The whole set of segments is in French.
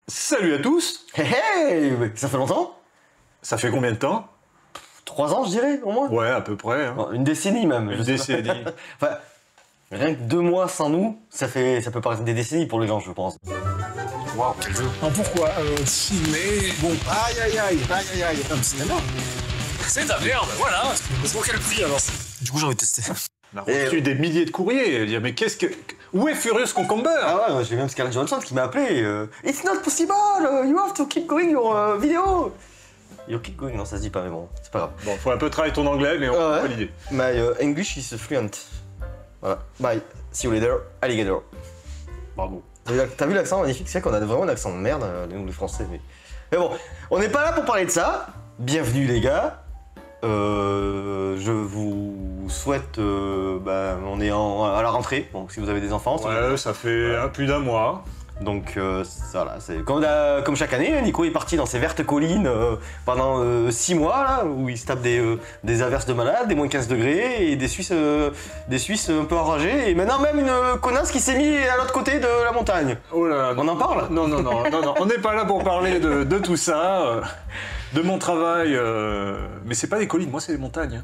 Salut à tous. Hey, hey, ça fait longtemps? Ça fait combien de temps? 3 ans, je dirais, au moins. Ouais, à peu près. Hein. Bon, une décennie même. Une décennie. Enfin, rien que 2 mois sans nous, ça peut paraître des décennies pour les gens, je pense. Waouh, quel jeu. Non, pourquoi ciné. Bon, aïe, comme cinéma. C'est de la merde, voilà. C'est pour quel prix alors? Du coup, j'ai envie de tester. On a reçu des milliers de courriers. Dire, mais qu'est-ce que. Où est Furious Concomber? Ah ouais, j'ai même Scarlett Johansson qui m'a appelé. It's not possible, you have to keep going your video. Your keep going, non, ça se dit pas, mais bon, c'est pas grave. Bon, faut un peu travailler ton anglais, mais on peut l'idée. My English is fluent. Voilà. Bye. See you later, alligator. Bravo. T'as vu l'accent magnifique? C'est vrai qu'on a vraiment un accent de merde, nous les Français. Mais bon, on n'est pas là pour parler de ça. Bienvenue les gars. Je vous souhaite, on est à la rentrée, donc si vous avez des enfants. Ouais, ça fait plus d'un mois. Donc voilà, c'est comme chaque année, Nico est parti dans ces vertes collines pendant 6 mois là, où il se tape des averses de malade, des moins 15 degrés et des Suisses un peu enragés, et maintenant même une connasse qui s'est mise à l'autre côté de la montagne. Oh là, on en parle? Non, on n'est pas là pour parler de tout ça, de mon travail, mais c'est pas des collines, moi c'est des montagnes, hein.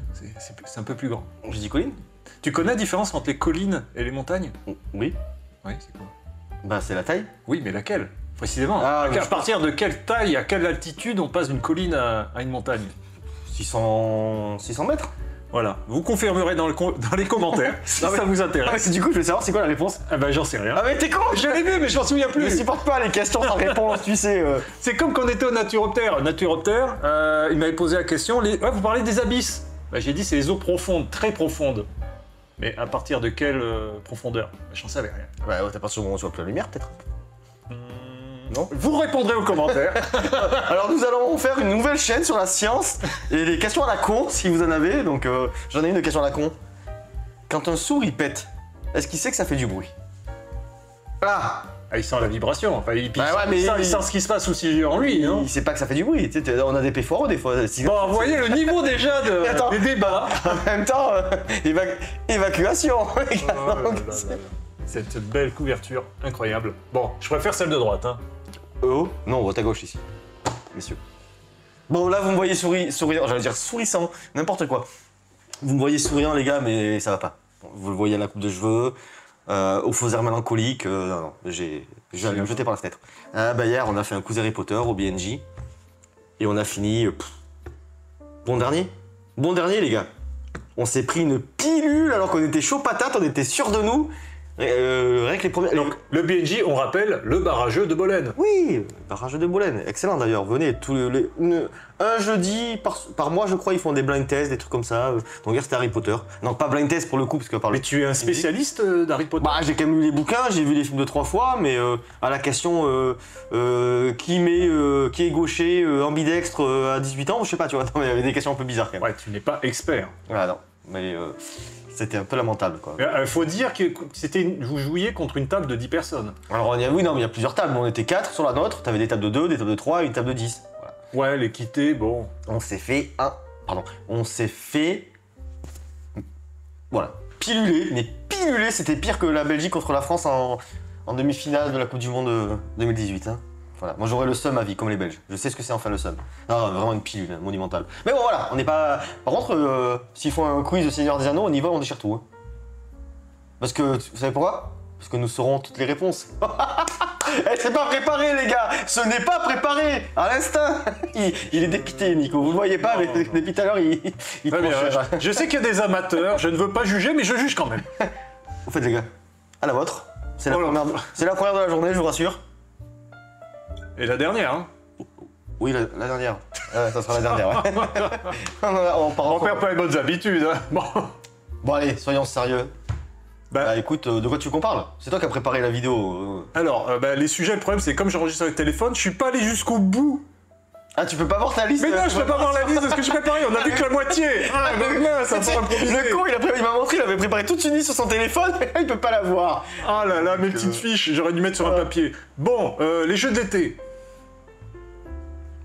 C'est un peu plus grand. Je dis collines? Tu connais la différence entre les collines et les montagnes? Oui. Oui, c'est quoi? Bah c'est la taille. Oui, mais laquelle? Précisément. À partir de quelle taille, à quelle altitude on passe d'une colline à une montagne? 600 mètres. Voilà. Vous confirmerez dans les commentaires si ça vous intéresse. Du coup, je veux savoir c'est quoi la réponse. Ah bah j'en sais rien. Ah mais t'es con! Je l'ai vu, mais je m'en souviens plus. Je supporte pas les questions sans réponse, tu sais. C'est comme quand on était au Naturoptère. Naturoptère, il m'avait posé la question, vous parlez des abysses. Bah, j'ai dit c'est les eaux profondes, très profondes. Mais à partir de quelle profondeur? Bah, j'en savais rien. Ouais, t'as pas sur le moment où tu vois plus la lumière, peut-être. Non? Vous répondrez aux commentaires. Alors nous allons faire une nouvelle chaîne sur la science et les questions à la con, si vous en avez. Donc j'en ai une de questions à la con. Quand un sourd il pète, est-ce qu'il sait que ça fait du bruit? Ah, il sent la vibration. Enfin, il sent ce qui se passe aussi en lui. Hein. Il sait pas que ça fait du bruit. Tu sais, on a des péfoireux des fois. Bon, vous voyez le niveau déjà des débats. En même temps, évacuation. Cette belle couverture incroyable. Bon, je préfère celle de droite. Hein. Oh, non, on vote à gauche ici, messieurs. Bon, là, vous me voyez souriant, j'allais dire sourissant, n'importe quoi. Vous me voyez souriant, les gars, mais ça va pas. Vous le voyez à la coupe de cheveux, au faux air mélancolique, non, j'ai me jeter par la fenêtre. Hier, on a fait un cousin Harry Potter au BNJ, et on a fini... Bon dernier, les gars. On s'est pris une pilule alors qu'on était chaud patate, on était sûr de nous. Rien que les premiers... Donc, le BNJ, on rappelle, le barrageux de Bolène. Oui, barrageux de Bolène, excellent d'ailleurs. Venez, un jeudi par mois, je crois, ils font des blind tests, des trucs comme ça. Donc hier, c'était Harry Potter. Non, pas blind test pour le coup, parce que par Mais tu es un spécialiste d'Harry Potter? Bah, j'ai quand même lu les bouquins, j'ai vu les films 2-3 fois, mais à la question qui est gaucher, ambidextre à 18 ans, je sais pas, tu vois. Non, mais il y avait des questions un peu bizarres quand même. Ouais, tu n'es pas expert. Voilà, non, mais... C'était un peu lamentable, quoi. Faut dire que vous jouiez contre une table de 10 personnes. Alors, il y a plusieurs tables. On était 4 sur la nôtre. T'avais des tables de 2, des tables de 3 et une table de 10. Voilà. Ouais, l'équité, bon. On s'est fait Voilà. Piluler. Mais piluler, c'était pire que la Belgique contre la France en demi-finale de la Coupe du Monde 2018. Hein. Voilà. Moi, j'aurais le seum à vie, comme les Belges. Je sais ce que c'est enfin le seum. Non, vraiment une pilule monumentale. Mais bon, voilà, on n'est pas... Par contre, s'ils font un quiz de Seigneur des Anneaux, on y va, on déchire tout. Hein. Parce que, vous savez pourquoi? Parce que nous saurons toutes les réponses. C'est pas préparé, les gars. Ce n'est pas préparé. À l'instinct. Il est dépité, Nico. Vous le voyez pas, mais depuis tout à l'heure, il je sais qu'il y a des amateurs. Je ne veux pas juger, mais je juge quand même. Au fait, les gars, à la vôtre. C'est la première de la journée, je vous rassure. Et la dernière, hein? Oui, la dernière. Ça sera la dernière, ouais. on perd pas les bonnes habitudes, hein. Bon, allez, soyons sérieux. Écoute, de quoi tu veux qu'on parle? C'est toi qui as préparé la vidéo. Alors, les sujets, le problème, c'est comme j'enregistre avec le téléphone, je suis pas allé jusqu'au bout. Ah, tu peux pas voir ta liste? Mais non, je peux pas voir la liste de ce que j'ai préparé, on a vu que la moitié. Ah, ça va improviser. Le con, il m'a montré, il avait préparé toute une liste sur son téléphone, mais il peut pas la voir. Ah là là, mes petites fiches, j'aurais dû mettre sur un papier. Bon, les jeux de l'été.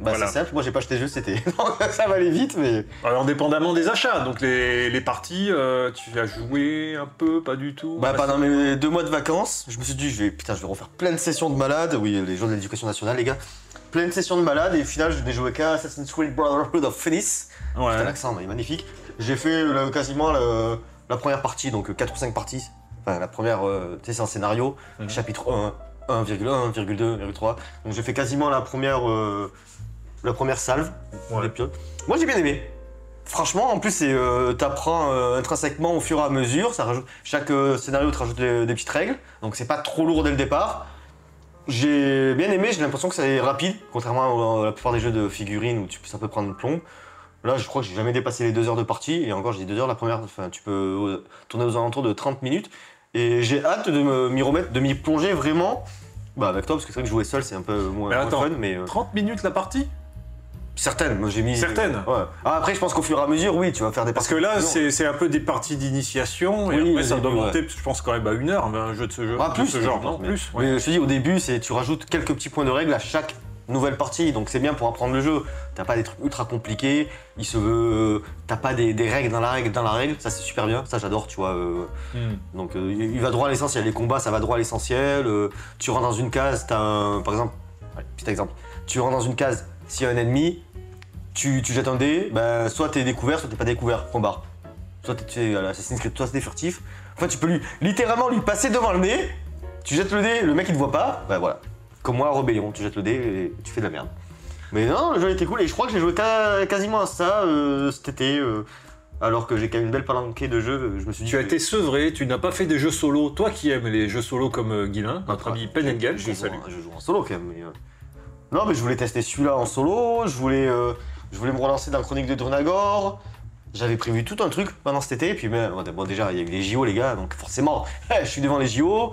Bah Voilà. c'est simple, moi j'ai pas acheté le jeu cet été. Donc ça va aller vite, mais... Alors, dépendamment des achats, donc les parties, tu as joué un peu, pas du tout? Bah pendant mes 2 mois de vacances, je me suis dit, je vais refaire plein de sessions de malade. Oui, les gens de l'éducation nationale, les gars. Plein de sessions de malade, et au final, je n'ai joué qu'à Assassin's Creed Brotherhood of Phoenix. Ouais. Putain, l'accent, il est magnifique. J'ai fait quasiment la première partie, donc 4 ou 5 parties. Enfin, la première, tu sais, c'est un scénario, chapitre 1, 1,1, 1,2, 1,3. Donc j'ai fait quasiment la première salve. Ouais. d'épisodes. Moi j'ai bien aimé. Franchement, en plus, t'apprends intrinsèquement au fur et à mesure. Chaque scénario te rajoute des petites règles, donc c'est pas trop lourd dès le départ. J'ai bien aimé, j'ai l'impression que c'est rapide, contrairement à la plupart des jeux de figurines où ça peut prendre une plombe. Là, je crois que j'ai jamais dépassé les 2 heures de partie, et encore, j'ai dit 2 heures la première, enfin, tu peux tourner aux alentours de 30 minutes. Et j'ai hâte de m'y remettre, de m'y plonger vraiment. Bah, avec toi, parce que c'est vrai que jouer seul, c'est un peu moins attends, fun, mais. 30 minutes la partie? Certaines, moi j'ai mis. Certaines? Ouais. Ah, après, je pense qu'au fur et à mesure, oui, tu vas faire des Parce parties. que là, plus longues. c'est un peu des parties d'initiation, et Oui, après au ça doit début, monter, je pense, quand même à 1 heure, un jeu de ce, Ah, de plus, ce genre, je non? pense, mais- Plus, ouais. Mais je te dis, au début, tu rajoutes quelques petits points de règle à chaque nouvelle partie, donc c'est bien pour apprendre le jeu. T'as pas des trucs ultra compliqués, t'as pas des règles dans la règle, ça c'est super bien, ça j'adore, tu vois. Donc il va droit à l'essentiel, les combats ça va droit à l'essentiel. Tu rentres dans une case, par exemple, petit exemple, tu rentres dans une case, s'il y a un ennemi, tu jettes un dé, bah, soit t'es découvert, soit t'es pas découvert, point barre. Soit t'es à l'Assassin's Creed, soit t'es furtif. Enfin, tu peux littéralement lui passer devant le nez, tu jettes le dé, le mec il te voit pas, bah voilà. Comme moi, Rébellion, tu jettes le dé et tu fais de la merde. Mais non, le jeu était cool et je crois que j'ai joué quasiment à ça cet été. Alors que j'ai quand même une belle palanquée de jeux, je me suis dit. Tu as été sevré, tu n'as pas fait des jeux solo. Toi qui aimes les jeux solo comme Guilain, notre ami Pen and Game, je qu'on salue. joue en solo quand même. Mais, non, mais je voulais tester celui-là en solo, je voulais me relancer dans Chronique de Drunagor. J'avais prévu tout un truc pendant cet été, et puis bon, déjà il y a eu les JO les gars, donc forcément je suis devant les JO.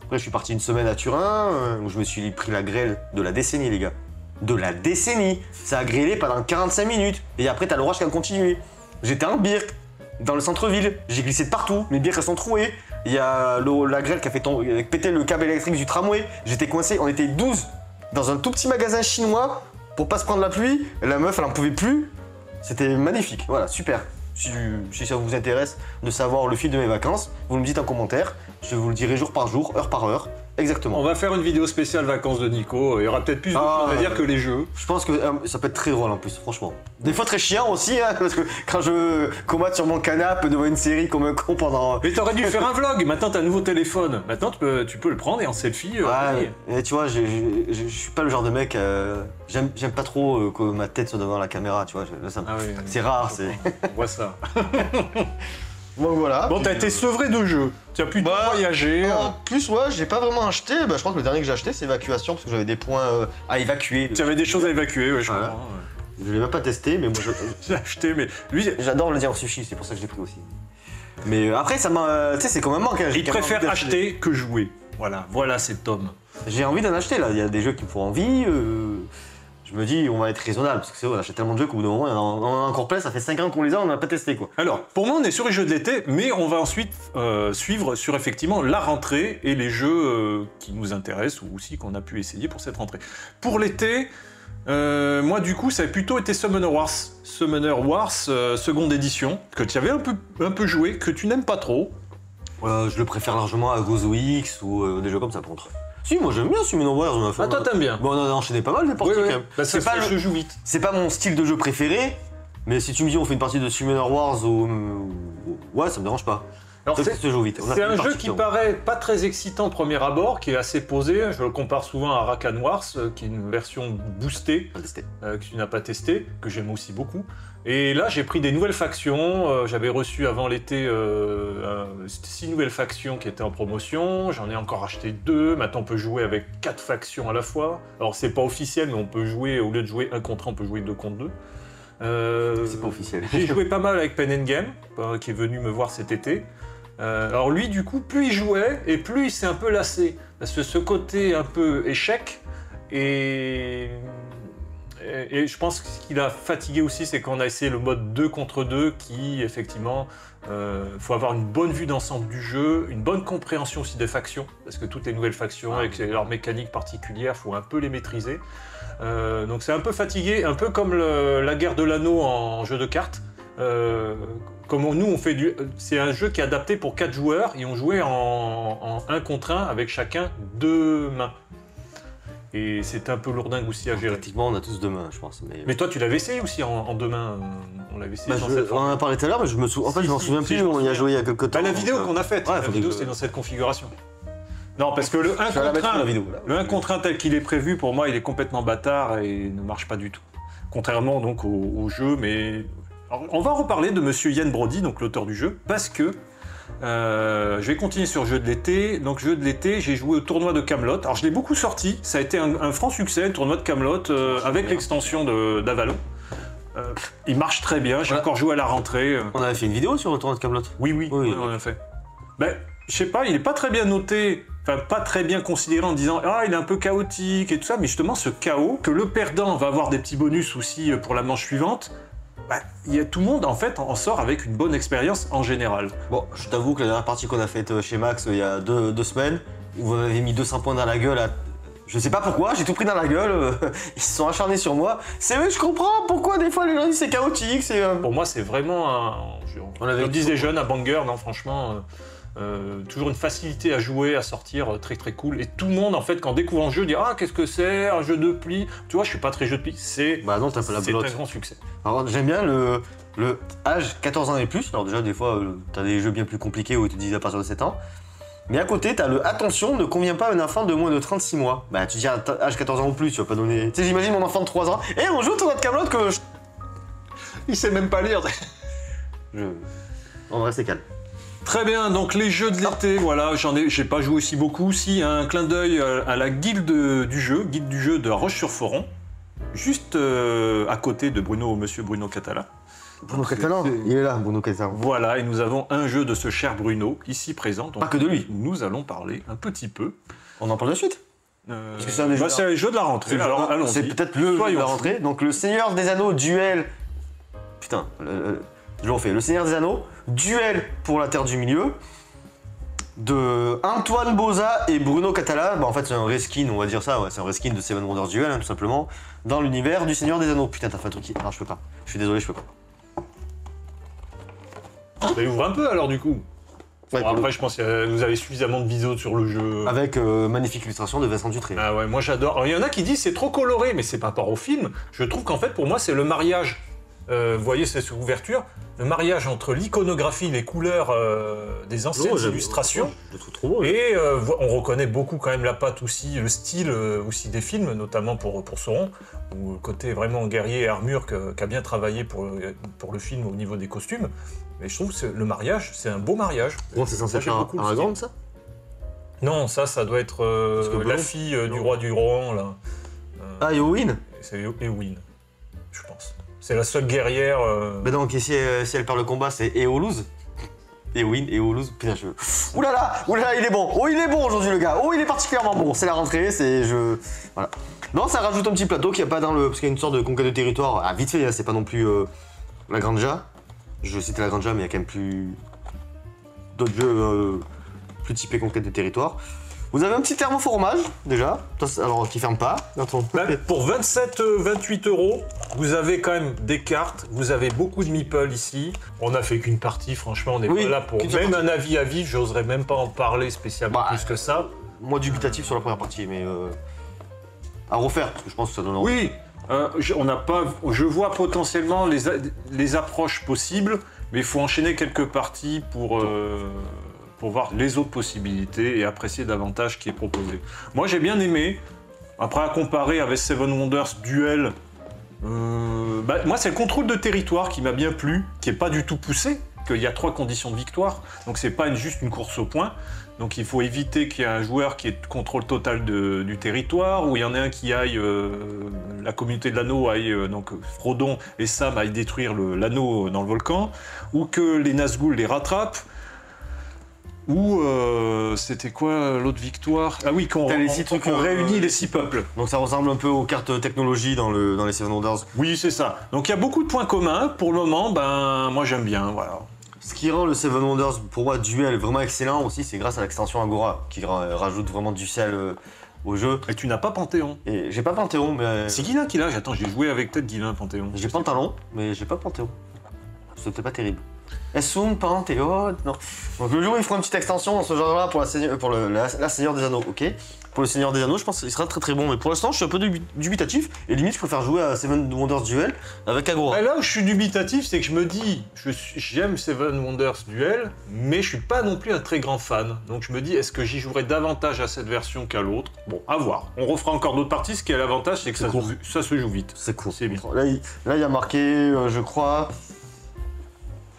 Après je suis parti une semaine à Turin, où je me suis pris la grêle de la décennie les gars. De la décennie. Ça a grêlé pendant 45 minutes, et après t'as l'orage qui a continué. J'étais en birk, dans le centre-ville, j'ai glissé de partout, mes birks elles sont trouées. Il y a la grêle qui a fait péter le câble électrique du tramway, j'étais coincé, on était 12 dans un tout petit magasin chinois pour pas se prendre la pluie, et la meuf elle en pouvait plus. C'était magnifique, voilà, super. Si ça vous intéresse de savoir le fil de mes vacances, vous me dites en commentaire, je vous le dirai jour par jour, heure par heure, exactement. On va faire une vidéo spéciale vacances de Nico, il y aura peut-être plus de choses à dire que les jeux. Je pense que ça peut être très drôle en plus, franchement. Des fois très chiant aussi, hein, parce que quand je combatte sur mon canapé devant une série comme un con pendant... Mais t'aurais dû faire un vlog, maintenant t'as un nouveau téléphone, maintenant tu peux le prendre et en selfie. Ouais, et tu vois, je suis pas le genre de mec, j'aime pas trop que ma tête soit devant la caméra, tu vois, Ah oui, c'est rare, c'est... On voit ça. Bon voilà. Bon, puis, t'as été sevré de jeux, tu as pu voyager. En plus, ouais, j'ai pas vraiment acheté, je crois que le dernier que j'ai acheté c'est Évacuation, parce que j'avais des points à évacuer. Tu avais des choses à évacuer, ouais, je Voilà. comprends. Je l'ai même pas testé, mais moi J'ai acheté, mais lui, j'adore le dire sushi, c'est pour ça que je l'ai pris aussi. Mais après, ça m'a. Tu sais, c'est comme un manque. Hein, il préfère acheter que jouer. Voilà cet homme. J'ai envie d'en acheter là, il y a des jeux qui me font envie. Je me dis, on va être raisonnable, parce que c'est vrai, on achète tellement de jeux qu'au bout d'un moment, on en a encore plein, ça fait 5 ans qu'on les a, on n'a pas testé quoi. Alors, pour moi, on est sur les jeux de l'été, mais on va ensuite suivre sur effectivement la rentrée et les jeux qui nous intéressent ou aussi qu'on a pu essayer pour cette rentrée. Pour l'été, moi du coup, ça a plutôt été Summoner Wars. Summoner Wars, seconde édition, que tu avais un peu joué, que tu n'aimes pas trop. Je le préfère largement à Gozo X ou des jeux comme ça contre. Si, moi j'aime bien Summoner Wars, on a fait. Ah, toi t'aimes bien. Bon, on a enchaîné pas mal des parties Oui, quand même. Bah, ça, c'est pas je joue vite. C'est pas mon style de jeu préféré, mais si tu me dis on fait une partie de Summoner Wars ouais, ça me dérange pas. Alors, Peut-être que je joue vite. On a c'est fait un une jeu partie qui dedans. paraît pas très excitant au premier abord, qui est assez posé. Je le compare souvent à Rakan Wars, qui est une version boostée, On va tester. que tu n'as pas testé, que j'aime aussi beaucoup. Et là, j'ai pris des nouvelles factions. J'avais reçu avant l'été 6 nouvelles factions qui étaient en promotion. J'en ai encore acheté 2. Maintenant, on peut jouer avec 4 factions à la fois. Alors, c'est pas officiel, mais on peut jouer, au lieu de jouer 1 contre 1, on peut jouer 2 contre 2. C'est pas officiel. J'ai joué pas mal avec Pen and Game, qui est venu me voir cet été. Alors lui, du coup, plus il jouait, et plus il s'est un peu lassé. Parce que ce côté un peu échec, et Et je pense que ce qui l'a fatigué aussi, c'est qu'on a essayé le mode 2 contre 2 qui, effectivement, faut avoir une bonne vue d'ensemble du jeu, une bonne compréhension aussi des factions, parce que toutes les nouvelles factions, avec leurs mécaniques particulières, il faut un peu les maîtriser. Donc c'est un peu fatigué, un peu comme la guerre de l'anneau en jeu de cartes. Nous, on fait c'est un jeu qui est adapté pour 4 joueurs, et on jouait en 1 contre 1 avec chacun 2 mains. Et c'est un peu lourdingue aussi à gérer. Effectivement, on a tous 2 mains, je pense. Mais toi, tu l'avais essayé aussi en 2 mains. On l'avait essayé dans cette on en a parlé tout à l'heure, mais je m'en souviens plus, on y a joué il y a quelques temps. La vidéo qu'on a faite, Ouais, la vidéo, c'est dans cette configuration. Non, parce que le 1 contre 1 tel qu'il est prévu, pour moi, il est complètement bâtard et ne marche pas du tout. Contrairement donc au jeu, mais... Alors, on va reparler de Monsieur Ian Brody, donc l'auteur du jeu, parce que je vais continuer sur jeu de l'été. Donc jeu de l'été, j'ai joué au tournoi de Camelot. Alors je l'ai beaucoup sorti, ça a été un franc succès, le tournoi de Camelot, avec l'extension d'Avalon. Il marche très bien, j'ai encore joué à la rentrée. On avait fait une vidéo sur le tournoi de Camelot. Oui, on l'a fait. Ben, je sais pas, il est pas très bien noté, enfin pas très bien considéré en disant « Ah, il est un peu chaotique et tout ça », mais justement ce chaos, que le perdant va avoir des petits bonus aussi pour la manche suivante, tout le monde en fait en sort avec une bonne expérience en général. Bon, je t'avoue que la dernière partie qu'on a faite chez Max il y a 2 semaines, où vous m'avez mis 200 points dans la gueule, je sais pas pourquoi, j'ai tout pris dans la gueule, ils se sont acharnés sur moi. C'est vrai, je comprends pourquoi des fois les gens disent c'est chaotique, c'est... Pour moi c'est vraiment comme disent les jeunes, un banger, non franchement... toujours une facilité à jouer, à sortir, très très cool. Et tout le monde, en fait, quand découvre un jeu, dit « Ah, qu'est-ce que c'est, un jeu de pli ?» Tu vois, je suis pas très jeu de pli, c'est non, t'as pas la un grand succès. Alors, j'aime bien le âge 14 ans et plus. Alors déjà, des fois, t'as des jeux bien plus compliqués où ils te disent à partir de 7 ans. Mais à côté, t'as le « Attention, ne convient pas à un enfant de moins de 36 mois ». Bah, tu dis à âge 14 ans ou plus, tu vas pas donner... Tu sais, j'imagine mon enfant de 3 ans. « Eh, on joue au tournoi de Camelot que je... » Il sait même pas lire. On va rester calme. Très bien, donc les jeux de l'été, voilà, j'ai pas joué aussi beaucoup. Si, un clin d'œil à la guilde du jeu de Roche-sur-Foron, juste à côté de Monsieur Bruno Catala. Bruno Catalan, il est là, Bruno Catalan. Voilà, et nous avons un jeu de ce cher Bruno, ici présent. Donc pas que de lui. Nous allons parler un petit peu. On en parle de suite. Parce que c'est un des c'est un jeu de la rentrée, alors allons-y. C'est peut-être le jeu de la rentrée. Donc le Seigneur des Anneaux, duel... Putain, je le refais. Le Seigneur des Anneaux, duel pour la Terre du Milieu, de Antoine Boza et Bruno Catala. Bah, en fait, c'est un reskin, on va dire ça, ouais, c'est un reskin de Seven Wonders Duel, tout simplement, dans l'univers du Seigneur des Anneaux. Putain, t'as fait un truc qui... Non, je peux pas. Je suis désolé, je peux pas. Bah, ouvre un peu alors, du coup. Ouais, bon, après, je pense que vous avez suffisamment de vidéos sur le jeu. Avec magnifique illustration de Vincent Dutré. Ah ouais, moi j'adore. Alors, il y en a qui disent c'est trop coloré, mais c'est par rapport au film. Je trouve qu'en fait, pour moi, c'est le mariage. Vous voyez cette ouverture, le mariage entre l'iconographie, les couleurs des anciennes illustrations, je trouve trop beau, et on reconnaît beaucoup quand même la patte aussi, le style aussi des films, notamment pour Sauron, ou le côté vraiment guerrier et armure qu'a bien travaillé pour le film au niveau des costumes. Mais je trouve que le mariage, c'est un beau mariage. Bon, c'est censé être Aragorn, ça? Non, ça doit être la fille du roi du Rohan, là. Éowyn? C'est Éowyn, je pense. C'est la seule guerrière... Bah donc, si elle perd le combat, c'est Éoluz. Éoluz, putain, je... Oulala, il est bon. Oh, il est bon aujourd'hui, le gars. Oh, il est particulièrement bon. C'est la rentrée, Voilà. Non, ça rajoute un petit plateau qu'il n'y a pas dans le... Parce qu'il y a une sorte de conquête de territoire. Ah, vite fait, hein, c'est pas non plus la Granja. Je citais la Granja, mais il y a quand même plus... d'autres jeux plus typés conquête de territoire. Vous avez un petit thermoformage, déjà, alors qui ferme pas. Pour 27-28 €, vous avez quand même des cartes, vous avez beaucoup de meeples ici. On n'a fait qu'une partie, franchement, on n'est pas là pour... Même un avis à vif, j'oserais même pas en parler spécialement plus que ça. Moi, dubitatif sur la première partie, mais... à refaire, parce que je pense que ça donne envie. Oui, je vois potentiellement les approches possibles, mais il faut enchaîner quelques parties pour voir les autres possibilités et apprécier davantage ce qui est proposé. Moi j'ai bien aimé, après à comparer avec Seven Wonders Duel, moi c'est le contrôle de territoire qui m'a bien plu, qui est pas du tout poussé, qu'il y a 3 conditions de victoire, donc c'est pas juste une course au point, donc il faut éviter qu'il y ait un joueur qui ait contrôle total du territoire, ou il y en ait un qui aille, la communauté de l'anneau aille, donc Frodon et Sam aillent détruire l'anneau dans le volcan, ou que les Nazgûl les rattrapent. Ou c'était quoi l'autre victoire? Ah oui, qu'on T'as les 6 trucs, réunit les 6 peuples. Donc ça ressemble un peu aux cartes technologie dans les Seven Wonders. Oui, c'est ça. Donc il y a beaucoup de points communs. Pour le moment, ben moi j'aime bien, voilà. Ce qui rend le Seven Wonders, pour moi, duel vraiment excellent aussi, c'est grâce à l'extension Agora, qui rajoute vraiment du sel au jeu. Et tu n'as pas Panthéon. Et j'ai pas Panthéon, mais... C'est Guilin qui l'a. Attends, j'ai joué avec peut-être Guilin Panthéon. J'ai Pantalon, mais j'ai pas Panthéon. C'était pas terrible. Est-ce Panthéon? Non. Donc le jour où ils feront une petite extension dans ce genre-là pour la Seigneur des Anneaux, ok. Pour le Seigneur des Anneaux, je pense qu'il sera très très bon. Mais pour l'instant, je suis un peu dubitatif. Et limite, je préfère jouer à Seven Wonders Duel avec Agora. Là où je suis dubitatif, c'est que je me dis, j'aime Seven Wonders Duel, mais je suis pas non plus un très grand fan. Donc je me dis, est-ce que j'y jouerai davantage à cette version qu'à l'autre? Bon, à voir. On refera encore d'autres parties. Ce qui est l'avantage, c'est que ça se joue vite. C'est court. C'est bien. Là, il y a marqué, je crois,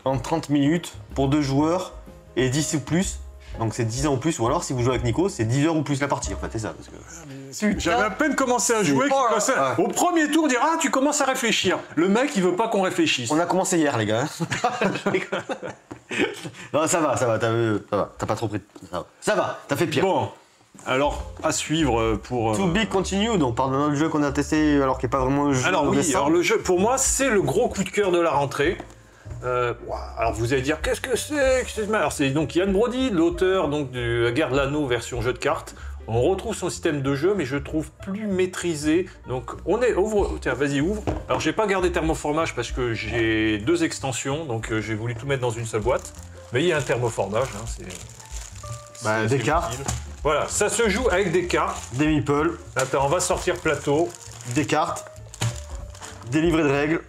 en 30 minutes pour 2 joueurs et 10 ou plus. Donc c'est 10 ans ou plus, ou alors si vous jouez avec Nico, c'est 10 heures ou plus la partie en fait, c'est ça. Parce que... J'avais à peine commencé à jouer, au premier tour, dire ah tu commences à réfléchir. Le mec il veut pas qu'on réfléchisse. On a commencé hier les gars. Non ça va, t'as pas trop pris. Ça va, t'as fait pire. Bon, alors à suivre pour. To be continued, on parle d'un autre jeu qu'on a testé alors qu'il n'est pas vraiment un jeu. Alors oui, récent. alors le jeu pour moi c'est le gros coup de cœur de la rentrée. Alors vous allez dire qu'est-ce que c'est? Alors c'est donc Ian Brody, l'auteur donc de La Guerre de l'Anneau version jeu de cartes. On retrouve son système de jeu, mais je trouve plus maîtrisé. Donc ouvre, tiens vas-y ouvre. Alors j'ai pas gardé thermoformage parce que j'ai 2 extensions, donc j'ai voulu tout mettre dans une seule boîte. Mais il y a un thermoformage, hein, c'est des cartes. utile. Voilà, ça se joue avec des cartes. Des meeples. Attends, on va sortir plateau. Des cartes. Des livrets de règles.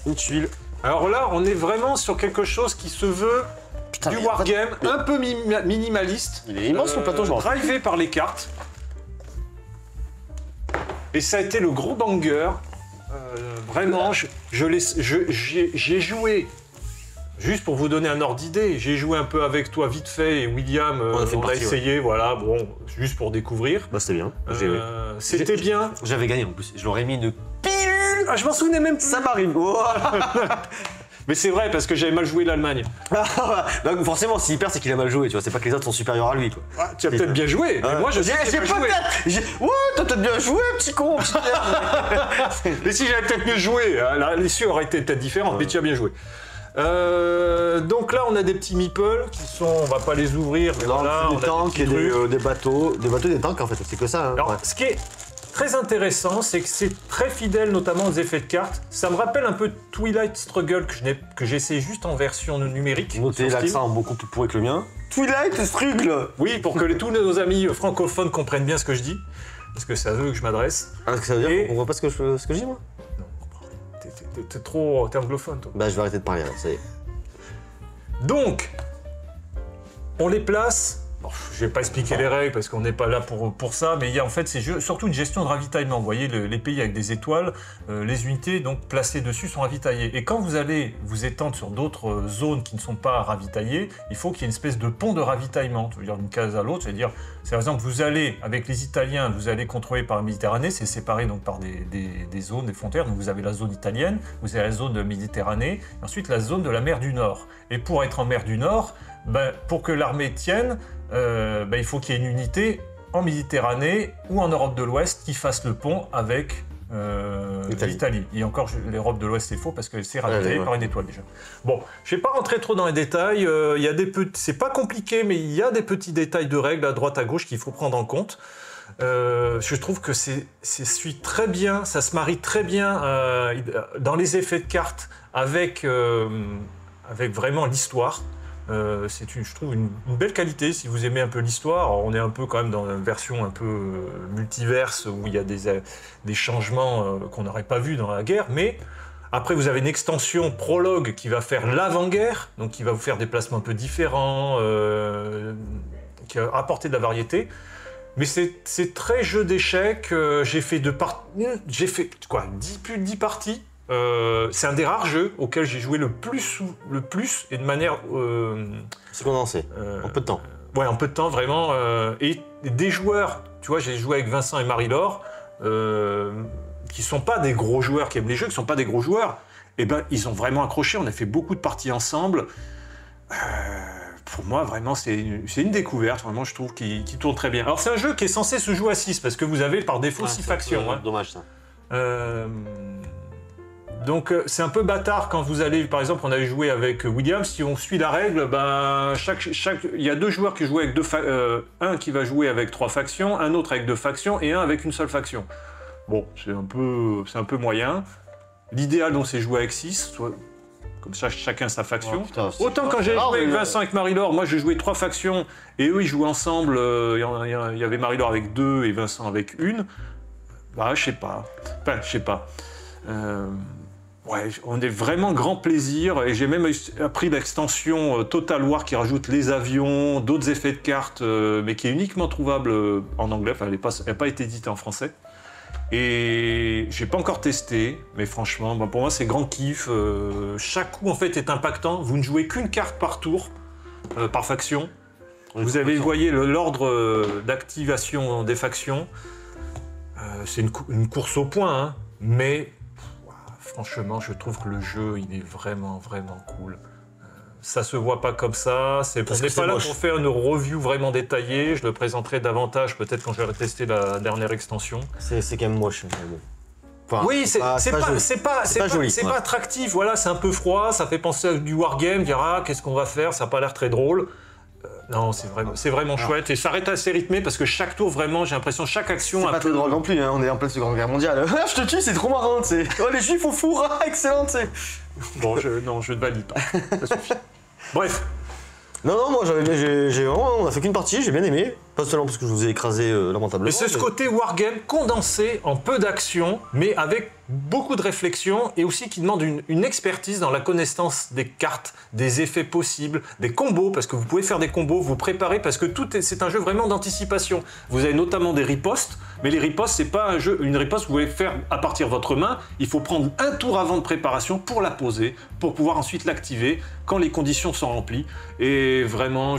Une tuile. Alors là, on est vraiment sur quelque chose qui se veut Putain, du mais wargame, un peu minimaliste. Il est immense le plateau, je m'en rappelle. Drivé par les cartes. Et ça a été le gros banger. Vraiment, j'ai joué. Juste pour vous donner un ordre d'idée, j'ai joué un peu avec toi vite fait et William, on a essayé, voilà, bon, juste pour découvrir. Bah c'était bien. C'était bien. J'avais gagné en plus. Je l'aurais mis une pilule. Ah, je m'en souvenais même plus. Ça m'arrive. Oh. Mais c'est vrai, parce que j'avais mal joué l'Allemagne. Donc forcément, s'il perd, c'est qu'il a mal joué, tu vois. C'est pas que les autres sont supérieurs à lui, quoi. Ah, tu as peut-être bien joué, mais moi je sais que j'ai pas joué. Ouais, t'as peut-être bien joué, petit con, petit Mais si j'avais peut-être mieux joué, l'issue aurait été peut-être différente, mais tu as bien joué. Donc là, on a des petits meeples qui sont, on va pas les ouvrir, mais non, voilà, des tanks et des bateaux, des tanks en fait, c'est que ça. Hein. Alors, ce qui est très intéressant, c'est que c'est très fidèle notamment aux effets de cartes. Ça me rappelle un peu Twilight Struggle que j'ai essayé juste en version numérique. Notez l'accent beaucoup plus pourri que le mien. Twilight Struggle. Oui, pour que tous nos amis francophones comprennent bien ce que je dis, parce que c'est à eux que je m'adresse. Ah, ça veut dire qu'on voit pas ce que je dis moi? T'es trop anglophone, toi. Bah je vais arrêter de parler là, ça y est. Donc, on les place. Bon, je vais pas expliquer les règles parce qu'on n'est pas là pour ça, mais il y a en fait c'est surtout une gestion de ravitaillement. Vous voyez les pays avec des étoiles, les unités donc placées dessus sont ravitaillées. Et quand vous allez vous étendre sur d'autres zones qui ne sont pas ravitaillées, il faut qu'il y ait une espèce de pont de ravitaillement. Ça veut dire d'une case à l'autre, c'est-à-dire, par exemple, vous allez avec les Italiens, vous allez contrôler par la Méditerranée, c'est séparé donc par des zones, des frontières. Donc vous avez la zone italienne, vous avez la zone de Méditerranée, et ensuite la zone de la mer du Nord. Et pour être en mer du Nord, pour que l'armée tienne, il faut qu'il y ait une unité en Méditerranée ou en Europe de l'Ouest qui fasse le pont avec l'Italie. Et encore, l'Europe de l'Ouest, c'est faux parce que c'est ravitaillé par une étoile déjà. Bon, je ne vais pas rentrer trop dans les détails. C'est pas compliqué, mais il y a des petits détails de règles à droite à gauche qu'il faut prendre en compte. Je trouve que c'est suit très bien, ça se marie très bien dans les effets de cartes avec vraiment l'histoire. C'est je trouve une belle qualité si vous aimez un peu l'histoire. On est un peu quand même dans une version un peu multiverse où il y a des changements qu'on n'aurait pas vus dans la guerre, mais après vous avez une extension prologue qui va faire l'avant-guerre, donc qui va vous faire des placements un peu différents, qui va apporter de la variété. Mais c'est très jeu d'échecs. J'ai fait plus de 10 parties. C'est un des rares jeux auxquels j'ai joué le plus et de manière C'est condensé, en peu de temps. Ouais, en peu de temps vraiment. Et des joueurs, tu vois, j'ai joué avec Vincent et Marie-Laure, qui sont pas des gros joueurs, qui aiment les jeux, qui sont pas des gros joueurs. Et ben, ils ont vraiment accroché. On a fait beaucoup de parties ensemble. pour moi, vraiment, c'est une découverte. Vraiment, je trouve qu'il tourne très bien. Alors, c'est un jeu qui est censé se jouer à 6, parce que vous avez par défaut 6 factions. Hein. Dommage, ça. Donc, c'est un peu bâtard quand vous allez... Par exemple, on avait joué avec William. Si on suit la règle, ben, il y a 2 joueurs qui jouent avec un qui va jouer avec 3 factions, un autre avec 2 factions, et un avec une seule faction. Bon, c'est un peu moyen. L'idéal, donc, c'est jouer avec 6, comme ça, chacun sa faction. Oh, putain, Autant quand j'ai joué avec Vincent et Marie-Laure, moi, je jouais 3 factions, et eux, ils jouaient ensemble. Il y avait Marie-Laure avec 2 et Vincent avec 1. Bah, je sais pas. Enfin, je sais pas. Ouais, on est vraiment grand plaisir, et j'ai même appris l'extension Total War qui rajoute les avions, d'autres effets de cartes, mais qui est uniquement trouvable en anglais, enfin elle n'a pas été éditée en français. Et j'ai pas encore testé, mais franchement, bon, pour moi c'est grand kiff. Chaque coup en fait est impactant, vous ne jouez qu'une carte par tour, par faction. Vous voyez l'ordre d'activation des factions. C'est une course au point, hein, mais... Franchement, je trouve que le jeu, il est vraiment, vraiment cool. Ça se voit pas comme ça. On n'est pas là pour faire une review vraiment détaillée. Je le présenterai davantage peut-être quand j'aurai testé la dernière extension. C'est quand même moche. Enfin, oui, c'est pas attractif. Voilà, c'est un peu froid. Ça fait penser à du wargame. Dire qu'est-ce qu'on va faire? Ça n'a pas l'air très drôle. Non, c'est vraiment chouette, et ça reste assez rythmé parce que chaque tour, vraiment, j'ai l'impression, chaque action... C'est pas très drôle non plus, hein. On est en pleine Seconde Guerre mondiale. Je te tue, c'est trop marrant, tu sais. Oh, les juifs au four, excellent, tu sais. Bon, je ne valide pas, ça suffit. Bref. Non, moi, on a fait qu'une partie, j'ai bien aimé. Pas seulement parce que je vous ai écrasé lamentablement. Et c'est ce côté wargame condensé en peu d'action, mais avec beaucoup de réflexion, et aussi qui demande une expertise dans la connaissance des cartes, des effets possibles, des combos, parce que vous pouvez faire des combos, vous préparer, parce que c'est un jeu vraiment d'anticipation. Vous avez notamment des ripostes, mais les ripostes, c'est pas un jeu, une riposte que vous pouvez faire à partir de votre main. Il faut prendre un tour avant de préparation pour la poser, pour pouvoir ensuite l'activer quand les conditions sont remplies. Et vraiment,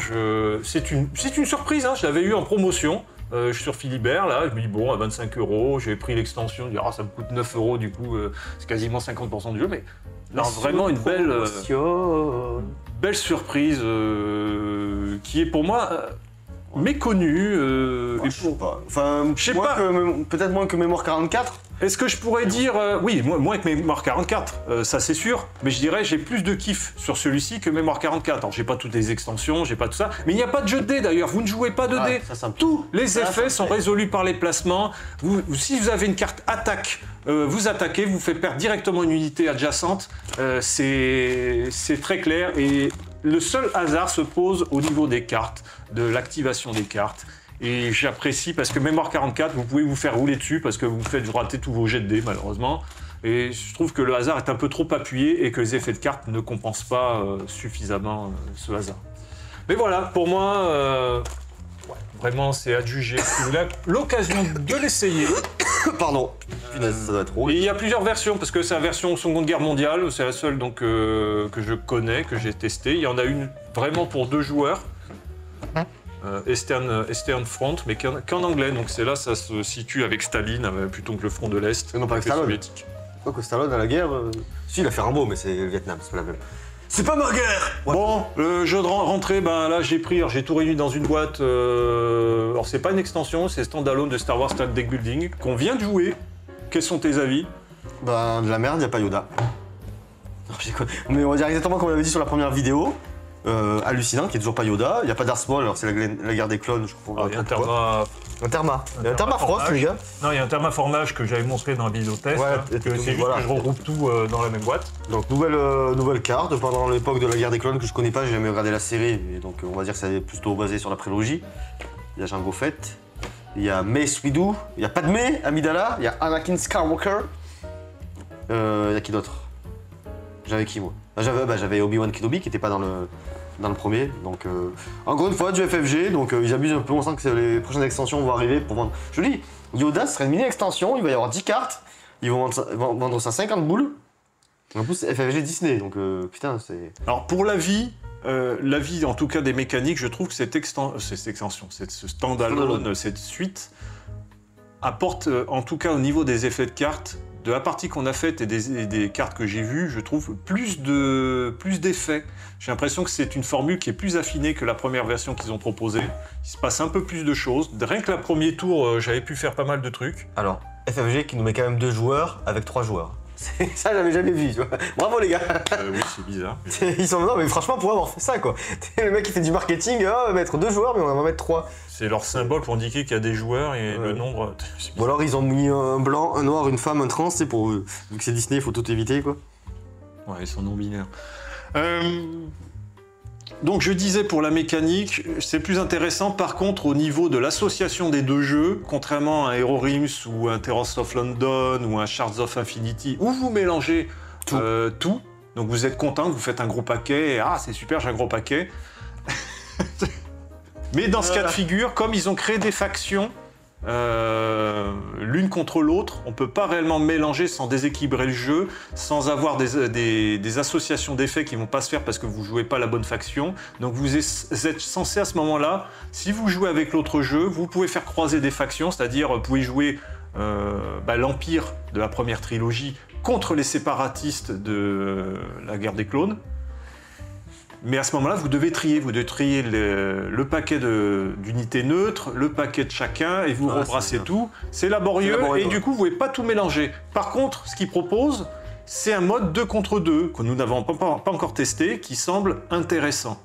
c'est une surprise, hein. Je l'avais eu en promotion. Je suis sur Philibert, là, je me dis bon, à 25 €, j'ai pris l'extension, je dis ça me coûte 9 €, du coup, c'est quasiment 50% du jeu, mais non, vraiment une belle surprise qui est pour moi méconnue. Je sais pas. Enfin, peut-être moins que Mémoire 44. Est-ce que je pourrais dire... oui, moins que Mémoire 44, ça c'est sûr, mais je dirais j'ai plus de kiff sur celui-ci que Mémoire 44. Alors j'ai pas toutes les extensions, j'ai pas tout ça, mais il n'y a pas de jeu de dés d'ailleurs, vous ne jouez pas de dés. Tous les effets sont résolus par les placements. Si vous avez une carte attaque, vous attaquez, vous faites perdre directement une unité adjacente, c'est très clair, et le seul hasard se pose au niveau des cartes, de l'activation des cartes. Et j'apprécie parce que Mémoire 44, vous pouvez vous faire rouler dessus parce que vous faites rater tous vos jets de dés malheureusement. Et je trouve que le hasard est un peu trop appuyé et que les effets de cartes ne compensent pas suffisamment ce hasard. Mais voilà, pour moi, vraiment c'est adjugé. Si vous avez l'occasion de l'essayer. Pardon, ça doit être trop. Et il y a plusieurs versions parce que c'est la version Seconde Guerre mondiale, c'est la seule donc, que je connais, que j'ai testée. Il y en a une vraiment pour 2 joueurs. Eastern Front, mais qu'en anglais, donc c'est là, ça se situe avec Staline, plutôt que le front de l'Est. Non, pas avec Stallone. Soviétique. Quoi que Stallone à la guerre, si, il a fait Rambo, mais c'est le Vietnam, c'est pas la même. C'est pas ma guerre. Ouais. Bon, le jeu de rentrée, ben là j'ai tout réuni dans une boîte. Alors c'est pas une extension, c'est standalone de Star Wars Star Deck Building, qu'on vient de jouer. Quels sont tes avis? Ben, de la merde, y a pas Yoda. Mais on va dire exactement comme on avait dit sur la première vidéo. Hallucinant, qui est toujours pas Yoda. Il y a pas Darth Maul, alors c'est la guerre des clones, je crois. Il y a un Therma... Un Therma Frost, les gars. Non, il y a un Thermaformage que j'avais montré dans la vidéo test. Ouais, c'est juste que je regroupe tout dans la même boîte. Donc nouvelle carte, pendant l'époque de la guerre des clones que je connais pas, j'ai jamais regardé la série, et donc on va dire que c'est plutôt basé sur la prélogie. Il y a Jango Fett, il y a Mace Windu, il y a Padmé Amidala, il y a Anakin Skywalker. Il y a qui d'autre? J'avais qui moi? J'avais Obi-Wan Kenobi qui était pas dans le premier, donc encore une fois du FFG, donc ils abusent un peu, on sent que les prochaines extensions vont arriver pour vendre. Je dis, Yoda ce serait une mini-extension, il va y avoir 10 cartes, ils vont vendre ça 50 boules, en plus c'est FFG Disney, donc putain c'est... Alors pour l'avis en tout cas des mécaniques, je trouve que cette extension, ce standalone, cette suite, apporte en tout cas au niveau des effets de cartes, de la partie qu'on a faite et des cartes que j'ai vues, je trouve plus d'effets. J'ai l'impression que c'est une formule qui est plus affinée que la première version qu'ils ont proposée. Il se passe un peu plus de choses. Rien que le premier tour, j'avais pu faire pas mal de trucs. Alors, FFG qui nous met quand même 2 joueurs avec 3 joueurs. Ça, j'avais jamais vu, tu vois. Bravo les gars. Oui, c'est bizarre. Ils sont non, mais franchement, pour avoir fait ça, quoi. Le mec qui fait du marketing, on va mettre 2 joueurs, mais on va en mettre 3. C'est leur symbole pour indiquer qu'il y a des joueurs et le nombre. Ou alors ils ont mis un blanc, un noir, une femme, un trans, c'est pour vu que c'est Disney, il faut tout éviter, quoi. Ouais, ils sont non binaires. Donc je disais pour la mécanique, c'est plus intéressant par contre au niveau de l'association des deux jeux, contrairement à un Hero Realms ou un Terrors of London ou un Shards of Infinity, où vous mélangez tout. Donc vous êtes content, vous faites un gros paquet, et c'est super, j'ai un gros paquet. Mais dans ce cas de figure, comme ils ont créé des factions, l'une contre l'autre, on peut pas réellement mélanger sans déséquilibrer le jeu, sans avoir des associations d'effets qui vont pas se faire parce que vous jouez pas la bonne faction. Donc vous êtes censé à ce moment-là, si vous jouez avec l'autre jeu, vous pouvez faire croiser des factions, c'est-à-dire vous pouvez jouer l'Empire de la première trilogie contre les séparatistes de la guerre des clones. Mais à ce moment-là, vous devez trier le paquet d'unités neutres, le paquet de chacun, et vous rebrassez tout. C'est laborieux, et du coup, vous ne pouvez pas tout mélanger. Par contre, ce qu'ils proposent, c'est un mode 2 contre 2, que nous n'avons pas encore testé, qui semble intéressant.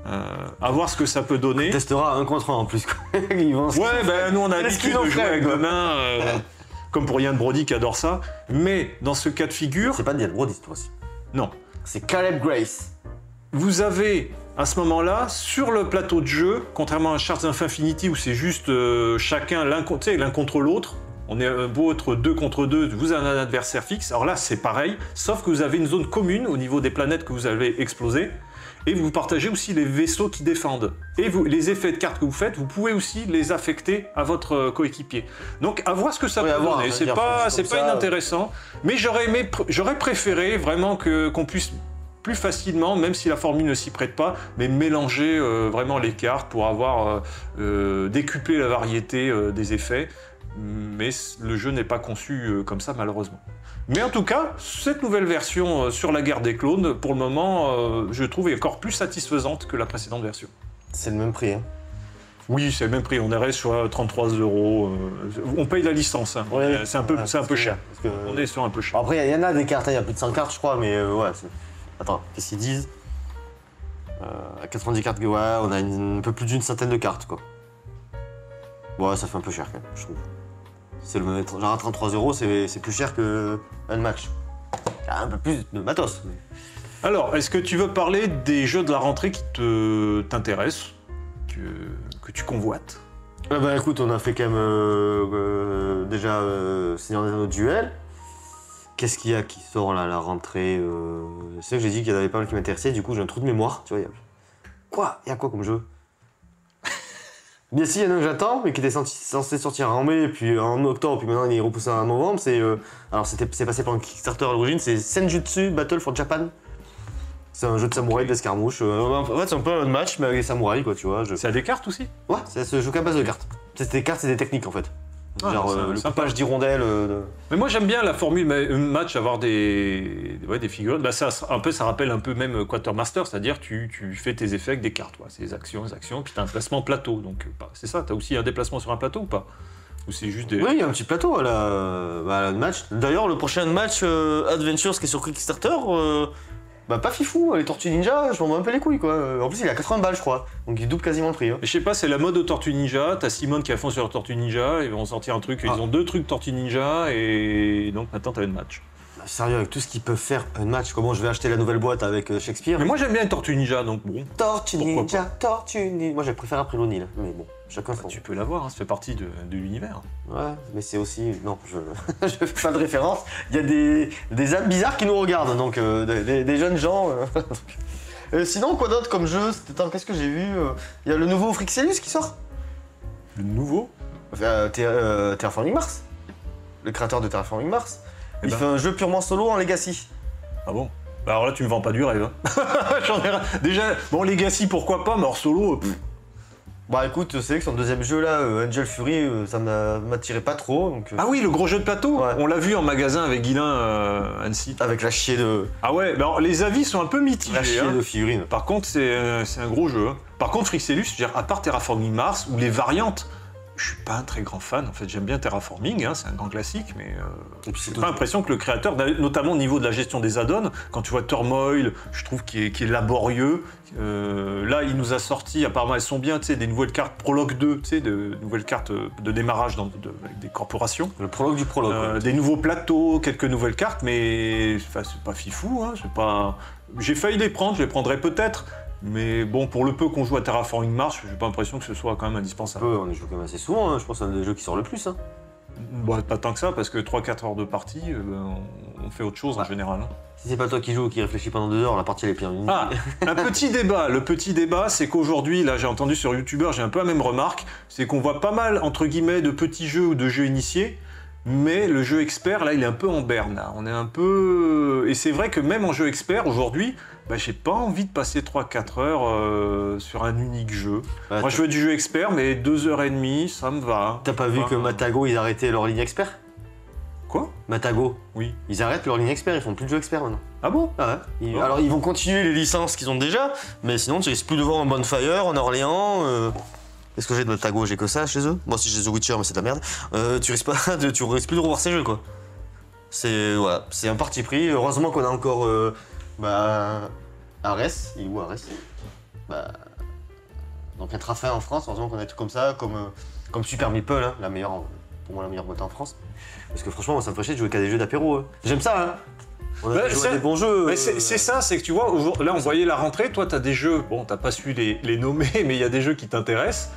À voir ce que ça peut donner. On testera 1 contre 1 en plus. Nous on a l'habitude de jouer avec deux mains, comme pour Ian Brody qui adore ça. Mais dans ce cas de figure... C'est pas Ian Brody cette fois-ci. Non. C'est Caleb Grace. Vous avez, à ce moment-là, sur le plateau de jeu, contrairement à Shards of Infinity où c'est juste chacun l'un contre l'autre, on est beau être 2 contre 2, vous avez un adversaire fixe, alors là c'est pareil, sauf que vous avez une zone commune au niveau des planètes que vous avez explosées, et vous partagez aussi les vaisseaux qui défendent. Et les effets de cartes que vous faites, vous pouvez aussi les affecter à votre coéquipier. Donc à voir ce que ça peut donner, c'est pas inintéressant, mais j'aurais préféré vraiment qu'on puisse plus facilement, même si la formule ne s'y prête pas, mais mélanger vraiment les cartes pour avoir décuplé la variété des effets. Mais le jeu n'est pas conçu comme ça, malheureusement. Mais en tout cas, cette nouvelle version sur la guerre des clones, pour le moment, je trouve est encore plus satisfaisante que la précédente version. C'est le même prix, hein. Oui, c'est le même prix, on est sur 33 €. On paye la licence, hein. Ouais, c'est un peu cher. On est sur un peu cher. Après, il y en a des cartes, il y a plus de 100 cartes, je crois, mais ouais. Attends, qu'est-ce qu'ils disent à 90 cartes, ouais, on a un peu plus d'une centaine de cartes, quoi. Ouais, ça fait un peu cher, quand même, je trouve. C'est genre à 33 €, c'est plus cher qu'un match. Il y a un peu plus de matos. Mais... Alors, est-ce que tu veux parler des jeux de la rentrée qui t'intéressent, que tu convoites? Écoute, on a fait quand même déjà Seigneur des Anneaux Duel. Qu'est-ce qu'il y a qui sort là, la rentrée C'est vrai que j'ai dit qu'il y en avait pas mal qui m'intéressaient, du coup j'ai un trou de mémoire, tu vois. Quoi? Il y a quoi comme jeu? Bien si, il y en a un que j'attends, mais qui était censé sortir en mai, puis en octobre, puis maintenant il est repoussé en novembre. Alors c'est passé par un Kickstarter à l'origine, c'est Senjutsu Battle for Japan. C'est un jeu de samouraï d'escarmouche. En fait c'est un peu un match, mais avec des samouraïs, quoi, tu vois. C'est à des cartes aussi? Ouais, ça se joue qu'à base de cartes. C'est des cartes, c'est des techniques en fait. Genre le coupage d'hirondelles. Mais moi j'aime bien la formule match, avoir des figurines. Bah, ça rappelle un peu même Quartermaster, c'est-à-dire tu fais tes effets avec des cartes, c'est des actions, puis tu as un placement plateau. Donc c'est ça, tu as aussi un déplacement sur un plateau ou pas? Ou c'est juste des... Oui, il y a un petit plateau à la match. D'ailleurs, le prochain match Adventures qui est sur Kickstarter, pas fifou, les Tortues Ninja, je m'en bats un peu les couilles, quoi. En plus, il est à 80 balles, je crois. Donc il double quasiment le prix. Hein. Je sais pas, c'est la mode aux Tortues Ninja. T'as Simone qui est à fond sur les Tortues Ninja. Ils vont sortir un truc. Ils ont 2 trucs Tortues Ninja. Et donc maintenant, t'as une match. Sérieux, avec tout ce qu'ils peuvent faire, un match, comment je vais acheter la nouvelle boîte avec Shakespeare? Mais moi, j'aime bien les Tortues Ninja, donc bon. Tortues Ninja. Moi, j'ai préféré après Lonnie, là. Mais bon, chacun son. Tu peux l'avoir, hein, ça fait partie de l'univers. Ouais, mais c'est aussi... Non, je fais pas de référence. Il y a des âmes bizarres qui nous regardent, donc des jeunes gens. Sinon, quoi d'autre comme jeu? Attends, qu'est-ce que j'ai vu? Il y a le nouveau Frixelius qui sort. Le nouveau? Terraforming Mars. Le créateur de Terraforming Mars. Il fait un jeu purement solo en Legacy. Ah bon? Bah alors là, tu me vends pas du rêve. Hein. Déjà, bon, Legacy, pourquoi pas, mais hors solo... Bah écoute, c'est vrai que son deuxième jeu là, Angel Fury, ça m'attirait pas trop. Donc, Ah oui, le gros jeu de plateau, Ouais. on l'a vu en magasin avec Guilain Annecy. avec la chier de. Ah ouais, bah alors, les avis sont un peu mitigés. La chier hein. de figurine. Par contre, c'est un gros jeu. hein. Par contre, Frixellus, je veux dire, à part Terraforming Mars ou les variantes, je suis pas un très grand fan. En fait, j'aime bien Terraforming, hein, c'est un grand classique, mais Et puis c'est j'ai tout. pas l'impression que le créateur, notamment au niveau de la gestion des add-ons, quand tu vois Turmoil, je trouve qu'il est laborieux. Là, il nous a sorti, apparemment elles sont bien, tu sais, des nouvelles cartes Prologue 2, tu sais, de nouvelles cartes de démarrage avec des corporations. Le prologue du prologue. quoi. Des nouveaux plateaux, quelques nouvelles cartes, mais enfin, c'est pas fifou. Hein, c'est pas... J'ai failli les prendre, je les prendrais peut-être. Mais bon, pour le peu qu'on joue à Terraforming Mars, j'ai pas l'impression que ce soit quand même indispensable. On y joue quand même assez souvent, hein. Je pense que c'est un des jeux qui sort le plus. Hein. Bon, pas tant que ça, parce que 3-4 heures de partie, on fait autre chose en général. hein. Si c'est pas toi qui joues ou qui réfléchit pendant 2 heures, la partie elle est pire d'une Ah, un petit débat. Le petit débat, c'est qu'aujourd'hui, là j'ai entendu sur YouTubeur, j'ai un peu la même remarque, c'est qu'on voit pas mal, entre guillemets, de petits jeux ou de jeux initiés, mais le jeu expert, là, il est un peu en berne. Là. On est un peu... Et c'est vrai que même en jeu expert, aujourd'hui, bah, j'ai pas envie de passer 3-4 heures sur un unique jeu. Bah, Moi, je veux du jeu expert, mais 2h30, ça me va. T'as pas vu Enfin, que Matago ils arrêtaient leur ligne expert? Quoi? Matago, Oui. ils arrêtent leur ligne expert, ils font plus de jeux expert maintenant. Ah bon? Ah ouais. Oh. Alors ils vont continuer les licences qu'ils ont déjà, mais sinon tu risques plus de voir en Bonfire, en Orléans. Qu'est-ce que j'ai de Matago? J'ai que ça chez eux. Moi aussi j'ai The Witcher, mais c'est de la merde. Tu risques plus de revoir ces jeux quoi. C'est voilà, c'est un parti pris. Heureusement qu'on a encore Ares. Il est où Ares? Bah, donc un Trafin en France. Heureusement qu'on a des trucs comme ça, comme Super Meeple, hein, pour moi la meilleure boîte en France. Parce que franchement, moi, ça me ferait chier de jouer qu'à des jeux d'apéro. hein. J'aime ça, hein. On a Bah, joué à des bons jeux. Mais c'est ça, c'est que tu vois, là on voyait la rentrée, toi t'as des jeux, bon t'as pas su les nommer, mais il y a des jeux qui t'intéressent.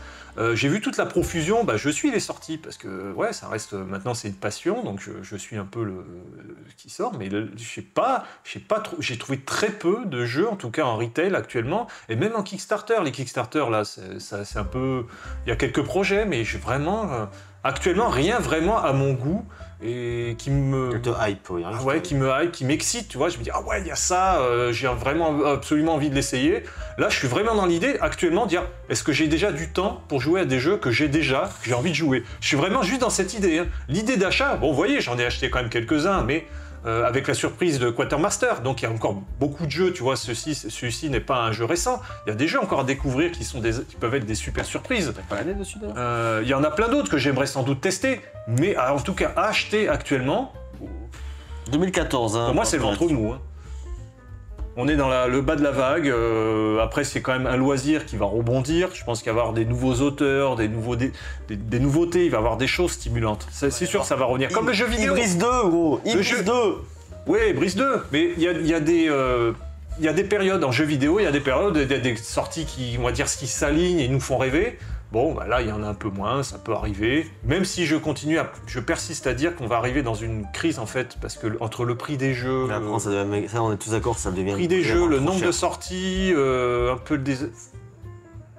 J'ai vu toute la profusion, bah, je suis les sorties, parce que ouais, ça reste, maintenant c'est une passion, donc je suis un peu ce qui sort, mais je sais pas trop, j'ai trouvé très peu de jeux, en tout cas en retail actuellement, et même en Kickstarter, les Kickstarter là, c'est un peu, il y a quelques projets, mais j'ai vraiment, actuellement rien vraiment à mon goût, et qui me... Elle te hype, oui. Ah ouais, qui me hype, qui m'excite, tu vois, je me dis, ah ouais, il y a ça, j'ai vraiment absolument envie de l'essayer. Là, je suis vraiment dans l'idée, actuellement, de dire, est-ce que j'ai déjà du temps pour jouer à des jeux que j'ai envie de jouer? Je suis vraiment juste dans cette idée. hein. L'idée d'achat, bon, vous voyez, j'en ai acheté quand même quelques-uns, mais avec la surprise de Quatermaster, donc il y a encore beaucoup de jeux, tu vois, celui-ci n'est pas un jeu récent, il y a des jeux encore à découvrir qui peuvent être des super surprises. T'as pas l'année dessus d'ailleurs? Il y en a plein d'autres que j'aimerais sans doute tester, mais en tout cas, acheter actuellement, 2014, hein. pour moi, c'est le ventre mou. hein. On est dans le bas de la vague. Après, c'est quand même un loisir qui va rebondir. Je pense qu'il va y avoir des nouveaux auteurs, des nouveautés. Il va y avoir des choses stimulantes. C'est sûr, ça va revenir. Comme le jeu vidéo. Ibris 2, gros. Ibris 2. Oui, Brise 2. Mais il y a des périodes en jeu vidéo. Il y a des périodes, il y a des sorties qui, on va dire, qui s'alignent et nous font rêver. Bon, bah là, il y en a un peu moins, ça peut arriver. Même si je persiste à dire qu'on va arriver dans une crise, en fait, parce que entre le prix des jeux... Mais après, ça, on est tous d'accord, ça devient... Le prix des jeux, le nombre cher. de sorties, un peu le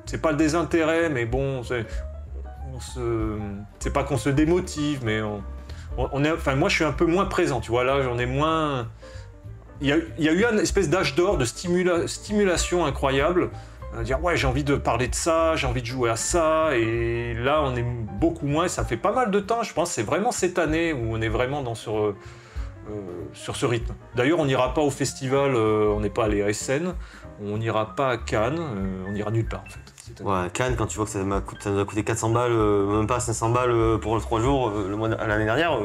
c'est pas le désintérêt, mais bon, c'est pas qu'on se démotive, mais enfin, moi je suis un peu moins présent, tu vois, là j'en ai moins... Il y a eu une espèce d'âge d'or de stimulation incroyable, dire ouais j'ai envie de parler de ça, j'ai envie de jouer à ça, et là on est beaucoup moins, et ça fait pas mal de temps, je pense, c'est vraiment cette année où on est vraiment sur ce rythme. D'ailleurs, on n'ira pas au festival, on n'est pas allé à Essen, on n'ira pas à Cannes, on n'ira nulle part en fait. Ouais, Cannes, quand tu vois que ça nous a coûté 400 balles, même pas 500 balles pour le 3 jours l'année dernière,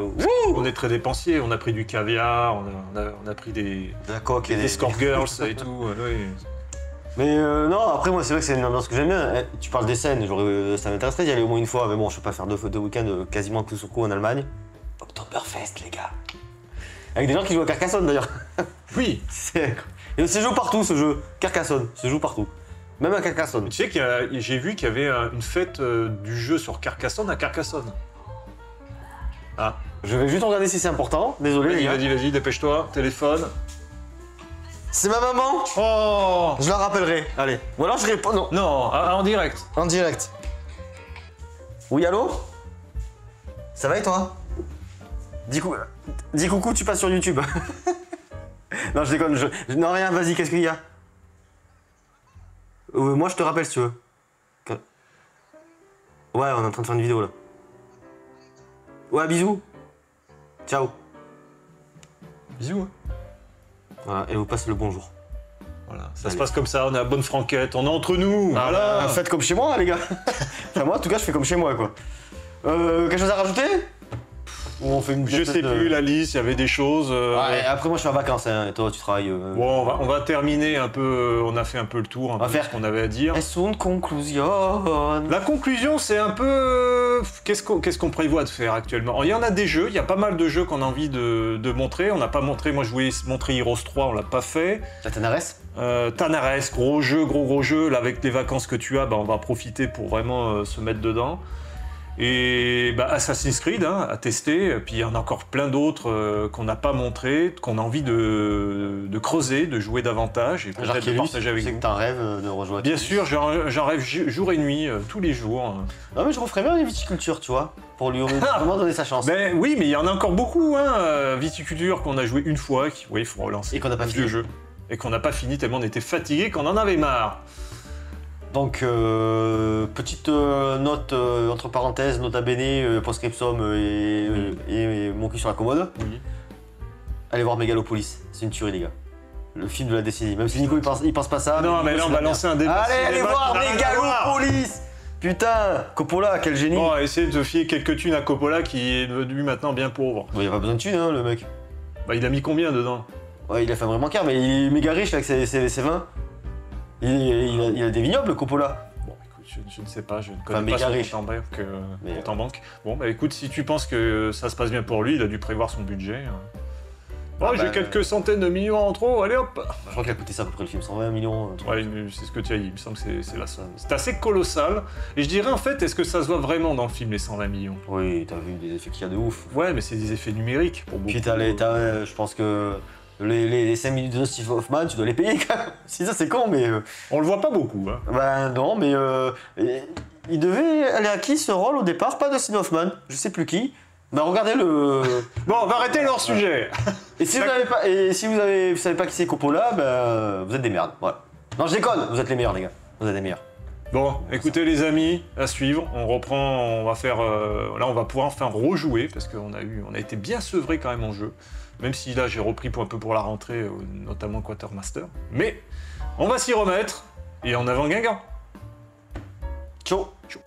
On est très dépensier, on a pris du caviar, on a pris des coque et des Score Girls et tout. Oui. Mais non, après moi c'est vrai que c'est une ambiance que j'aime bien. Tu parles des scènes, ça m'intéresserait d'y aller au moins une fois, mais bon, je peux pas faire deux week-ends quasiment coup sur coup en Allemagne. Oktoberfest, les gars. Avec des gens qui jouent à Carcassonne d'ailleurs. Oui. Et se joue partout ce jeu. Carcassonne, se joue partout. Même à Carcassonne. Tu sais j'ai vu qu'il y avait une fête du jeu sur Carcassonne à Carcassonne. Ah. Je vais juste regarder si c'est important. Désolé les gars. Vas-y, dépêche-toi, téléphone. C'est ma maman. Oh. Je la rappellerai. Allez. Ou alors je réponds. Non. Non, en direct. En direct. Oui, allô? Ça va et toi? Dis coucou, tu passes sur YouTube. Non, je déconne. Non, rien, vas-y, qu'est-ce qu'il y a? Moi, je te rappelle si tu veux. Ouais, on est en train de faire une vidéo là. Ouais, bisous. Ciao. Bisous. Hein. Voilà, et vous passez le bonjour. Voilà, ça se passe comme ça, on est à bonne franquette, on est entre nous. Ah, voilà. bah, faites comme chez moi, les gars. Enfin, moi, en tout cas, je fais comme chez moi, quoi. Quelque chose à rajouter? Ou on fait une Je sais plus la liste, il y avait des choses. Ouais, après, moi, je suis en vacances, hein, et toi, tu travailles. Bon, on va terminer un peu, on a fait un peu le tour, un peu de ce qu'on avait à dire. Est-ce une conclusion? La conclusion, c'est un peu... Qu'est-ce qu'on prévoit de faire actuellement? Il y en a des jeux, il y a pas mal de jeux qu'on a envie de montrer. On n'a pas montré, moi je voulais montrer Heroes 3, on l'a pas fait. La Tanares? Tanares, gros jeu, là avec les vacances que tu as, bah, on va profiter pour vraiment se mettre dedans. Et bah, Assassin's Creed hein, à tester, puis il y en a encore plein d'autres qu'on n'a pas montré, qu'on a envie de creuser, de jouer davantage et peut-être de partager avec vous. C'est que t'as un rêve de rejoindre. Bien sûr, j'en rêve jour et nuit, tous les jours. Non mais je referais bien les viticultures, tu vois, pour lui vraiment donner sa chance. Ben oui, mais il y en a encore beaucoup, hein, viticulture qu'on a joué une fois, il faut relancer. Et qu'on n'a pas fini. Le jeu. Et qu'on n'a pas fini tellement on était fatigué qu'on en avait marre. Donc, petite note entre parenthèses, nota bene, post-scriptum et mon cul sur la commode. Oui. Allez voir Megalopolis, c'est une tuerie les gars. Le film de la décennie, même si Nico il pense pas ça. Non mais là on va lancer un débat. Allez voir Megalopolis. Putain, Coppola, quel génie. Bon, essayer de te fier quelques thunes à Coppola qui est devenu maintenant bien pauvre. Bon, il a pas besoin de thunes hein, le mec. Bah il a mis combien dedans? Ouais, il a fait un vrai bancaire, mais il est méga riche avec ses vins. Il a des vignobles, Coppola. Bon, écoute, je ne sais pas, je ne connais Enfin, pas riche. son compte en banque. Bon, bah écoute, si tu penses que ça se passe bien pour lui, il a dû prévoir son budget. Oh, j'ai quelques centaines de millions en trop, allez hop. Je crois qu'il a coûté ça à peu près le film, 120 millions. Ouais, c'est ce que tu as dit, il me semble que c'est la somme. C'est assez colossal. Et je dirais en fait, est-ce que ça se voit vraiment dans le film, les 120 millions? Oui, t'as vu des effets qu'il y a de ouf. Ouais, mais c'est des effets numériques pour beaucoup. Puis je pense que les 5 minutes de Steve Hoffman, tu dois les payer quand même. Si ça c'est con, mais... On le voit pas beaucoup, hein. Ben non, mais il devait aller à qui ce rôle au départ? Pas de Steve Hoffman, je sais plus qui. Ben regardez le... Bon, on va arrêter leur sujet. Et si vous savez pas qui c'est Coppola, ben vous êtes des merdes, voilà. Non, je déconne, vous êtes les meilleurs les gars, vous êtes les meilleurs. Bon, écoutez les amis, à suivre, on reprend, on va faire... là on va pouvoir enfin rejouer, parce qu'on a été bien sevré quand même en jeu. Même si là j'ai repris un peu pour la rentrée, notamment Quatermaster. Mais on va s'y remettre, et en avant Guingamp. Ciao. Ciao.